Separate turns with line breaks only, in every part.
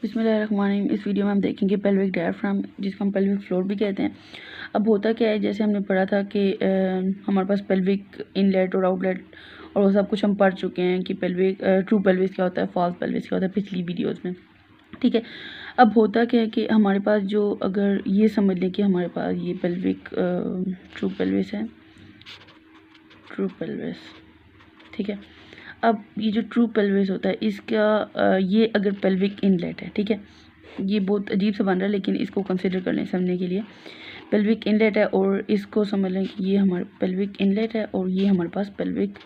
बिस्मिल्लाहिर्रहमानिर्रहीम। इस वीडियो में हम देखेंगे पेल्विक डायफ्राम, जिसको हम पेल्विक फ्लोर भी कहते हैं। अब होता क्या है, जैसे हमने पढ़ा था कि हमारे पास पेल्विक इनलेट और आउटलेट और वो सब कुछ हम पढ़ चुके हैं कि पेल्विक ट्रू पेल्विस क्या होता है, फॉल्स पेल्विस क्या होता है पिछली वीडियोज़ में। ठीक है, अब होता क्या है कि हमारे पास जो, अगर ये समझ लें कि हमारे पास ये पेल्विक ट्रू पेल्विस है, ट्रू पेल्विस, ठीक है। अब ये जो ट्रू पेल्विस होता है इसका ये अगर पेल्विक इनलेट है, ठीक है, ये बहुत अजीब सा बन रहा है लेकिन इसको कंसिडर कर लें समझने के लिए। पेल्विक इनलेट है और इसको समझ लें कि ये हमारा पेल्विक इनलेट है और ये हमारे पास पेल्विक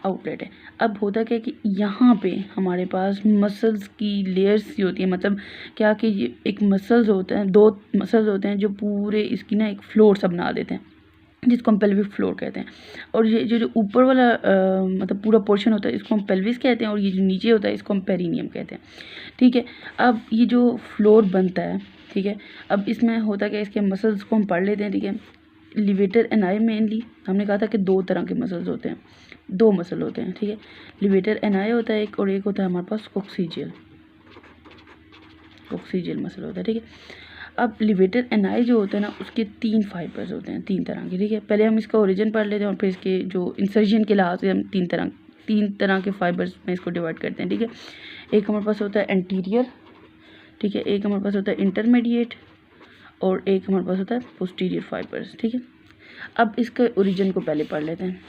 आउटलेट है। अब होता क्या है कि यहाँ पे हमारे पास मसल्स की लेयर्स सी होती है, मतलब क्या कि ये एक मसल्स होते हैं, दो मसल्स होते हैं जो पूरे इसकी ना एक फ्लोर सा बना देते हैं, जिसको हम पेल्विक फ्लोर कहते हैं। और ये जो ऊपर वाला मतलब पूरा पोर्शन होता है इसको हम पेल्विस कहते हैं, और ये जो नीचे होता है इसको हम पेरिनियम कहते हैं। ठीक है, अब ये जो फ्लोर बनता है, ठीक है, अब इसमें होता क्या है, इसके मसल्स को हम पढ़ लेते हैं। ठीक है, लिवेटर एनाई मेनली हमने कहा था कि दो तरह के मसल्स होते हैं, दो मसल होते हैं। ठीक है, लिवेटर एनाई होता है एक, और एक होता है हमारे पास कोक्सीजियल मसल होता है। ठीक है, अब लिवेटर एनाई जो होता है ना, उसके 3 फाइबर्स होते हैं, 3 तरह के। ठीक है, पहले हम इसका ओरिजिन पढ़ लेते हैं और फिर इसके जो इंसर्जन के लिहाज से हम तीन तरह के फाइबर्स में इसको डिवाइड करते हैं। ठीक है, एक हमारे पास होता है एंटीरियर, ठीक है, एक हमारे पास होता है इंटरमीडिएट, और एक हमारे पास होता है पोस्टीरियर फाइबर्स। ठीक है, अब इसके ओरिजिन को पहले पढ़ लेते हैं।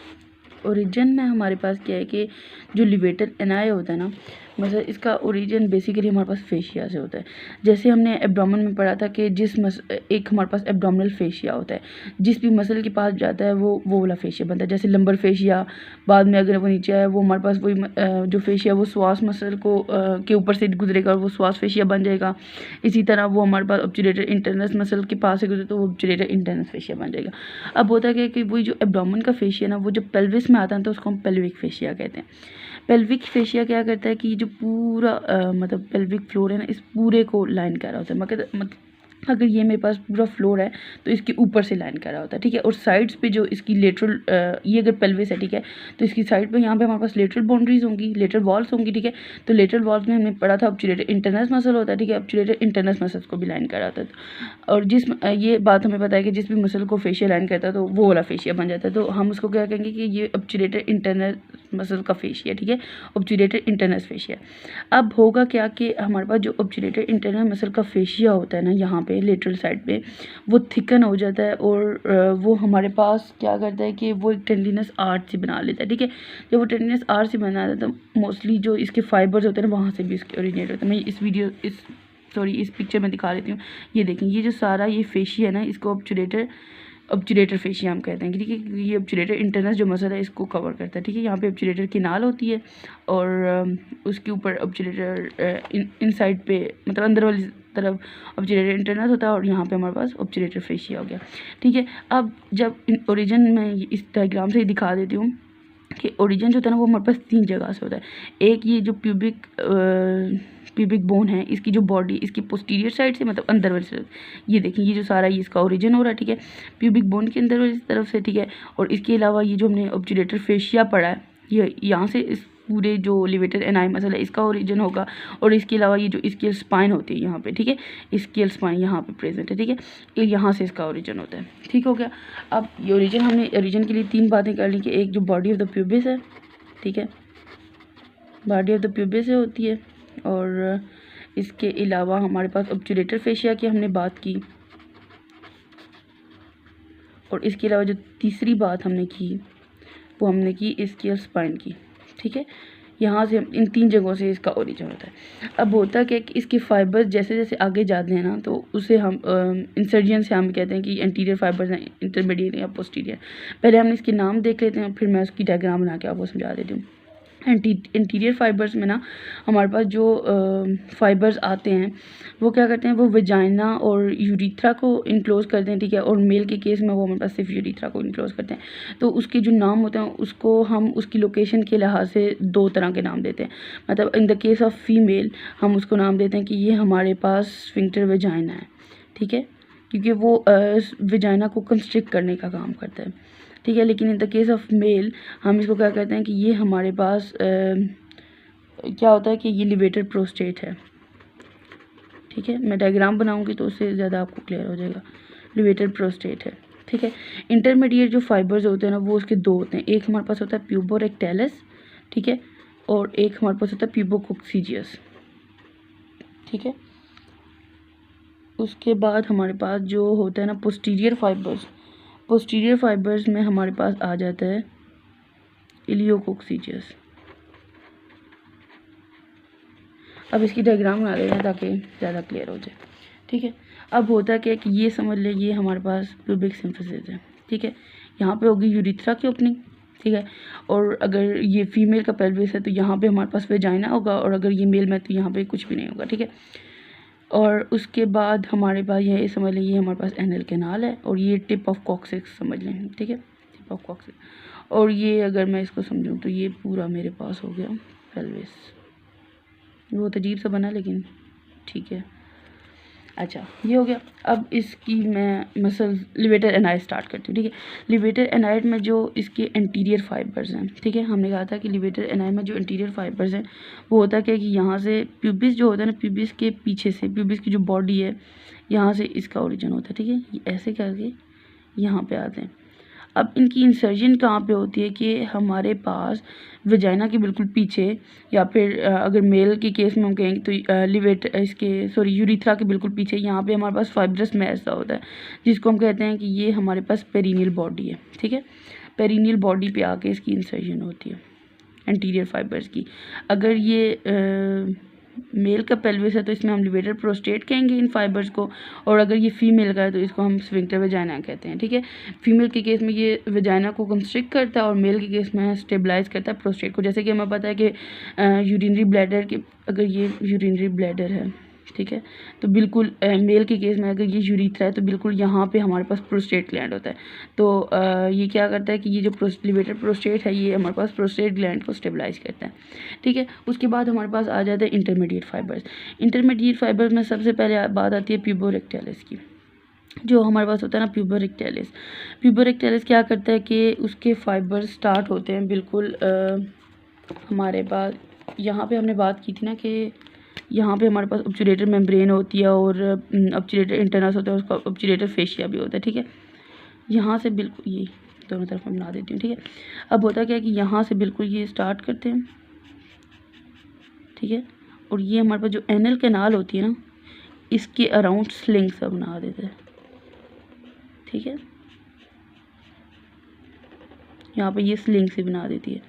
ओरिजिन में हमारे पास क्या है कि जो लिवेटर एनाई होता है ना, मतलब इसका ओरिजिन बेसिकली हमारे पास फेशिया से होता है। जैसे हमने एब्डोमेन में पढ़ा था कि एक हमारे पास एब्डोमिनल फेशिया होता है, जिस भी मसल के पास जाता है वो वाला फेशिया बनता है। जैसे लंबर फेशिया, बाद में अगर वो नीचे आए वो हमारे पास वही जो फेशिया वो श्वास मसल को के ऊपर से गुजरेगा और वो श्वास फेशिया बन जाएगा। इसी तरह वो हमारे पास ऑब्चुलेटर इंटरनस मसल के पास से गुजरे तो वो ऑब्चुलेटर इंटरनस फेशिया बन जाएगा। अब होता है कि वही जो एब्डोमेन का फेशिया ना, वो जब पेल्विस में आता है तो उसको हम पेल्विक फेशिया कहते हैं। पेल्विक फेशिया क्या करता है कि जो पूरा मतलब पेल्विक फ्लोर है ना, इस पूरे को लाइन कर रहा होता है। मतलब अगर ये मेरे पास पूरा फ्लोर है तो इसके ऊपर से लाइन कर रहा होता है। ठीक है, और साइड्स पे जो इसकी लेटरल ये अगर पेल्विस है, ठीक है, तो इसकी साइड पे यहाँ पे हमारे पास लेटरल बाउंड्रीज होंगी, लेटरल वॉल्स होंगी। ठीक है, तो लेटरल वॉल्स में हमने पढ़ा था ऑब्चुलेटर इंटरनस मसल होता है। ठीक है, ऑब्चुलेटर इंटरनस मसल्स को भी लाइन कर रहा होता है, और ये बात हमें पता है कि जिस भी मसल को फेशिया लाइन करता है तो वो वाला फेशिया बन जाता है। तो हम उसको क्या कहेंगे कि ये ऑब्चुलेटर इंटरनस मसल का फेशिया। ठीक है, ऑब्चुलेटर इंटरनस फेशिया। अब होगा क्या कि हमारे पास जो ऑब्चुलेटर इंटरनस मसल का फेशिया होता है ना, यहाँ पे लेटरल साइड पे वो थिकन हो जाता है, और वो हमारे पास क्या करता है कि वो एक टेंडिनस आर्च से बना लेता है। ठीक है, जब वो टेंडिनस आर्च से बना देता है तो मोस्टली जो इसके फाइबर्स होते हैं वहाँ से भी इसके ओरिजिनेट होते हैं। मैं इस पिक्चर में दिखा देती हूँ। ये देखें, ये जो सारा ये फेशिया है ना, इसको ऑब्चुलेटर फेशिया हम कहते हैं। ठीक है, ये ऑब्चुलेटर इंटरनस जो मसल है इसको कवर करता है। ठीक है, यहाँ पे ऑब्चुलेटर किनाल होती है और उसके ऊपर ऑब्चुलेटर इन साइड पे, मतलब अंदर वाली तरफ ऑब्चुलेटर इंटरनस होता है, और यहाँ पे हमारे पास ऑब्चुलेटर फेशिया हो गया। ठीक है, अब जब ओरिजिन में इस डायग्राम से ही दिखा देती हूँ कि ओरिजिन जो होता है ना, वो हमारे पास 3 जगह से होता है। एक ये जो प्यूबिक बोन है, इसकी जो बॉडी इसकी पोस्टीरियर साइड से, मतलब अंदर वाली तरफ, ये देखिए, ये जो सारा ये इसका ओरिजिन हो रहा है। ठीक है, प्यूबिक बोन के अंदर वाली तरफ से। ठीक है, और इसके अलावा ये जो हमने ऑब्चुलेटर फेशिया पढ़ा है, ये यहाँ से इस पूरे जो लिवेटर एनाई मसल है इसका ओरिजिन होगा, और इसके अलावा ये जो स्केल स्पाइन होती है यहाँ पे, ठीक है, स्केल स्पाइन यहाँ पे प्रेजेंट है। ठीक है, ये यहाँ से इसका ओरिजिन होता है। ठीक हो गया। अब ये हमने ओरिजिन के लिए 3 बातें कर ली कि एक जो बॉडी ऑफ द प्यूबिस है, ठीक है, बॉडी ऑफ द प्यूबिस से होती है, और इसके अलावा हमारे पास ऑब्चुलेटर फेशिया की हमने बात की, और इसके अलावा जो तीसरी बात हमने की वो हमने की स्केल स्पाइन की। ठीक है, यहाँ से इन 3 जगहों से इसका ओरिजिन होता है। अब होता क्या है कि इसके फाइबर्स जैसे जैसे आगे जाते हैं ना, तो उसे हम इंसर्जन से हम कहते हैं कि एंटीरियर फाइबर्स हैं, इंटरमीडिएट या पोस्टीरियर। पहले हम इसके नाम देख लेते हैं, फिर मैं उसकी डायग्राम बना के आपको समझा देती हूँ। इंटीरियर फाइबर्स में ना हमारे पास जो फाइबर्स आते हैं वो क्या करते हैं, वो वजाइना और यूरिथ्रा को इनक्लोज करते हैं। ठीक है, और मेल के केस में वो हमारे पास सिर्फ यूरिथ्रा को इनक्लोज करते हैं। तो उसके जो नाम होते हैं उसको हम उसकी लोकेशन के लिहाज से 2 तरह के नाम देते हैं। मतलब in the case of female हम उसको नाम देते हैं कि ये हमारे पास स्फिंक्टर वजाइना है। ठीक है, क्योंकि वो वजाइना को कंस्ट्रिक्ट करने का काम करता है। ठीक है, लेकिन in the case of male हम इसको क्या कहते हैं कि ये हमारे पास क्या होता है कि ये लिवेटर प्रोस्टेट है। ठीक है, मैं डायग्राम बनाऊंगी तो उससे ज़्यादा आपको क्लियर हो जाएगा। लिवेटर प्रोस्टेट है, ठीक है। इंटरमीडिएट जो फाइबर्स होते हैं ना वो उसके दो होते हैं, एक हमारे पास होता है प्यूबोरेक्टैलिस, ठीक है, और एक हमारे पास होता है प्यूबोकोक्सीजियस, ठीक है। उसके बाद हमारे पास जो होता है ना पोस्टीरियर फाइबर्स में हमारे पास आ जाता है इलियोकोक्सीजियस। अब इसकी डायग्राम बना लेते हैं ताकि ज़्यादा क्लियर हो जाए, ठीक है। अब होता क्या है कि ये समझ लें ये हमारे पास प्यूबिक सिम्फिसिस है, ठीक है। यहाँ पे होगी यूरिथ्रा की ओपनिंग, ठीक है, और अगर ये फीमेल का पेल्विस है तो यहाँ पे हमारे पास वेजाइना होगा, और अगर ये मेल में तो यहाँ पे कुछ भी नहीं होगा, ठीक है। और उसके बाद हमारे पास ये समझ लें ये हमारे पास एनल कैनाल है, और ये टिप ऑफ कॉक्सिक्स समझ लें, ठीक है, टिप ऑफ कॉक्सिक्स। और ये अगर मैं इसको समझूँ तो ये पूरा मेरे पास हो गया पेल्विस। बहुत अजीब सा बना लेकिन ठीक है। अच्छा ये हो गया। अब इसकी मैं मसल लिवेटर एनाइड स्टार्ट करती हूँ, ठीक है। लिवेटर एनाइड में जो इसके एंटीरियर फाइबर्स हैं, ठीक है, हमने कहा था कि लिवेटर एनाइड में जो एंटीरियर फाइबर्स हैं वो होता क्या है कि यहाँ से प्यूबिस जो होता है ना, प्यूबिस के पीछे से, प्यूबिस की जो बॉडी है यहाँ से इसका ओरिजिन होता है, ठीक है। ये ऐसे करके यहाँ पे आते हैं। अब इनकी इंसर्जन कहाँ पे होती है कि हमारे पास वजाइना के बिल्कुल पीछे, या फिर अगर मेल के केस में हम कहेंगे तो यूरिथ्रा के बिल्कुल पीछे यहाँ पे हमारे पास फाइब्रस मैस होता है, जिसको हम कहते हैं कि ये हमारे पास पेरिनियल बॉडी है, ठीक है। पेरिनियल बॉडी पे आके इसकी इंसर्जन होती है एंटीरियर फाइबर्स की। अगर ये मेल का पेल्विस है तो इसमें हम लिवेटर प्रोस्टेट कहेंगे इन फाइबर्स को, और अगर ये फीमेल का है तो इसको हम स्फिंक्टर वेजाइना कहते हैं, ठीक है। फीमेल के केस में ये वेजाइना को कंस्ट्रिक्ट करता है और मेल के केस में स्टेबलाइज करता है प्रोस्टेट को। जैसे कि हमें पता है कि यूरिनरी ब्लैडर के, अगर ये यूरिनरी ब्लैडर है, ठीक है, तो बिल्कुल मेल के केस में अगर ये यूरिथ्रा है तो बिल्कुल यहाँ पे हमारे पास प्रोस्टेट ग्लैंड होता है। तो ये क्या करता है कि ये जो लिवेटर प्रोस्टेट है ये हमारे पास प्रोस्टेट ग्लैंड को स्टेबलाइज करता है, ठीक है। उसके बाद हमारे पास आ जाता है इंटरमीडिएट फाइबर्स। इंटरमीडिएट फाइबर्स में सबसे पहले बात आती है प्यूबोरेक्टैलिस की। जो हमारे पास होता है ना प्यूबोरेक्टैलिस क्या करता है कि उसके फाइबर्स स्टार्ट होते हैं बिल्कुल हमारे पास, यहाँ पे हमने बात की थी ना कि यहाँ पे हमारे पास ऑब्चुलेटर मेम्ब्रेन होती है और ऑब्चुलेटर इंटरनस होता है, उसका ऑब्चुलेटर फेशिया भी होता है, ठीक है। यहाँ से बिल्कुल ये दोनों तरफ मैं बना देती हूँ, ठीक है। अब होता क्या है कि यहाँ से बिल्कुल ये स्टार्ट करते हैं, ठीक है, और ये हमारे पास जो एनल कैनाल होती है ना इसके अराउंड स्लिंग सा बना देते हैं, ठीक है। यहाँ पे ये स्लिंग से बना देती है,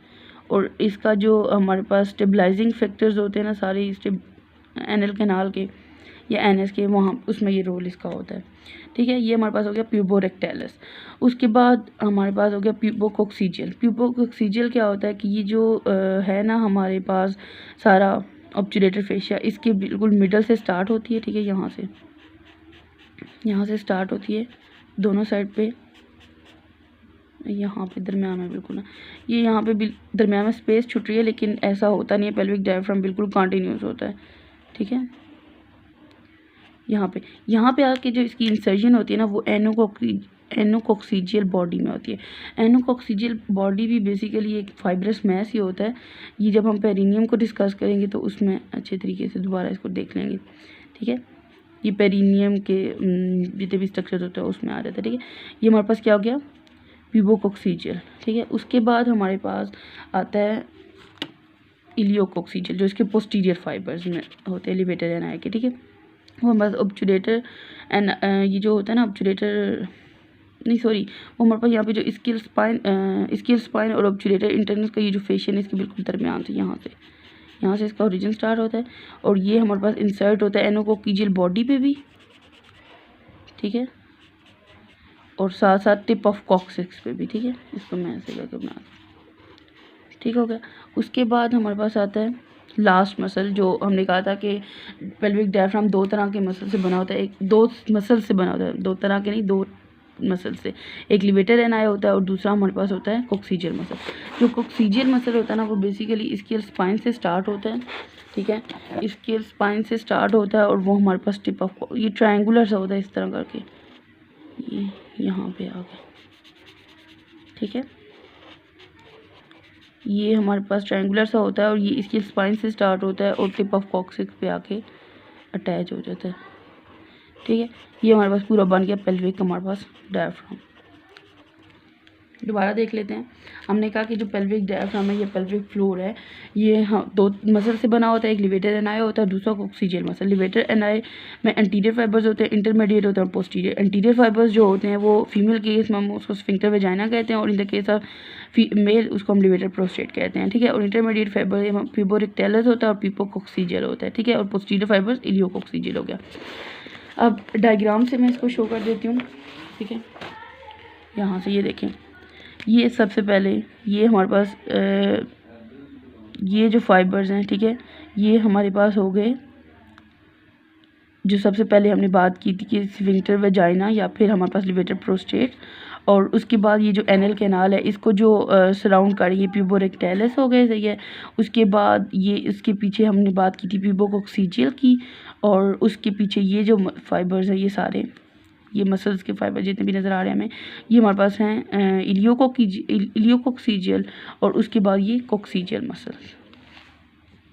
और इसका जो हमारे पास स्टेबलाइजिंग फैक्टर्स होते हैं ना सारे एनल कैनाल के या एनएस के, वहाँ उसमें ये रोल इसका होता है, ठीक है। ये हमारे पास हो गया प्यूबोरेक्टैलिस। उसके बाद हमारे पास हो गया प्यूबोकोक्सीजियल। प्यूबोकोक्सीजियल क्या होता है कि ये जो है ना हमारे पास सारा ऑब्चुलेटर फेशिया इसके बिल्कुल मिडल से स्टार्ट होती है, ठीक है, यहाँ से स्टार्ट होती है दोनों साइड पे, यहाँ पे दरम्यान में बिल्कुल ना, ये यहाँ पे दरम्यान में स्पेस छूट रही है लेकिन ऐसा होता नहीं है, पेल्विक डायफ्राम बिल्कुल कंटिन्यूस होता है, ठीक है। यहाँ पे आके जो इसकी इंसर्जन होती है ना वो एनोकोक्सीजियल बॉडी में होती है। एनोकोक्सीजियल बॉडी भी बेसिकली एक फाइब्रस मैस ही होता है। ये जब हम पेरिनियम को डिस्कस करेंगे तो उसमें अच्छे तरीके से दोबारा इसको देख लेंगे, ठीक है। ये पेरिनियम के जितने भी स्ट्रक्चर होते हैं उसमें आ जाता है, ठीक है। ये हमारे पास क्या हो गया प्यूबोकोक्सीजियल, ठीक है। उसके बाद हमारे पास आता है इलियोकोक्सीजियल जो इसके पोस्टीरियर फाइबर्स में होते हैं लिवेटर एनाई के, ठीक है। वो हमारे पास ऑब्चुलेटर एंड ये जो होता है ना ऑब्चुलेटर नहीं सॉरी वो हमारे पास यहाँ पे जो स्किल स्पाइन और ऑब्चुलेटर इंटरनस का ये जो फेशियन है इसके बिल्कुल दरमियान से यहाँ से इसका ओरिजिन स्टार्ट होता है, और ये हमारे पास इंसर्ट होता है एनोकोक्सीजियल बॉडी पे भी, ठीक है, और साथ साथ टिप ऑफ कॉक्सिक्स पे भी, ठीक है। इसको मैं ऐसे करके बना, ठीक हो गया। उसके बाद हमारे पास आता है लास्ट मसल, जो हमने कहा था कि पेल्विक डायफ्राम दो तरह के मसल से बना होता है, दो मसल से बना होता है, दो तरह के नहीं, दो मसल से, एक लिवेटर एनाई होता है और दूसरा हमारे पास होता है कोक्सीजियल मसल। जो कोक्सीजियल मसल होता है ना वो बेसिकली स्केल स्पाइन से स्टार्ट होता है, ठीक है, स्केल स्पाइन से स्टार्ट होता है और वो हमारे पास टिप ऑफ, ये ट्रायंगुलर सा होता है इस तरह करके, ये यहाँ पे आ गया, ठीक है। ये हमारे पास ट्रायंगुलर सा होता है और ये इसकी स्पाइन से स्टार्ट होता है और टिप ऑफ कॉक्सिक्स पे आके अटैच हो जाता है। ठीक है, ये हमारे पास पूरा बन गया पेल्विक हमारे पास डायफ्राम। दोबारा देख लेते हैं। हमने कहा कि जो पेल्विक डायफ्राम है, ये पेल्विक फ्लोर है, ये दो मसल से बना होता है। एक लिवेटर एनाई होता है, दूसरा कोक्सीजियल मसल। लिवेटर एनाई में एंटीरियर फाइबर्स होते हैं, इंटरमीडिएट होते हैं, पोस्टीरियर। एंटीरियर फाइबर्स जो होते हैं वो फीमेल केस में हम उसको स्फिंक्टर वेजाइना कहते हैं, और in the case of male उसको हम लिवेटर प्रोस्टेट कहते हैं। ठीक है, और इंटरमीडिएट फाइबर पिबोरेक्टेलस होता है और पिपोकोक्सीजियल होता है। ठीक है, और पोस्टीरियर फाइबर्स इलियोकोक्सीजियल हो गया। अब डायग्राम से मैं इसको शो कर देती हूँ। ठीक है, यहाँ से ये देखें, ये सबसे पहले ये हमारे पास ये जो फाइबर्स हैं, ठीक है, ये हमारे पास हो गए। जो सबसे पहले हमने बात की थी कि स्फिंक्टर वेजाइना या फिर हमारे पास लिवेटर प्रोस्टेट, और उसके बाद ये जो एनल कैनाल है इसको जो सराउंड कर, ये पिबोरेक्टेलस हो गए, सही है। उसके बाद ये इसके पीछे हमने बात की थी पिबोकोक्सीजियल की, और उसके पीछे ये जो फाइबर्स हैं, ये सारे ये मसल्स के फाइबर जितने भी नज़र आ रहे हैं हमें, ये हमारे पास हैं इलियोकोक्सीजियल, और उसके बाद ये कोक्सीजियल मसल्स।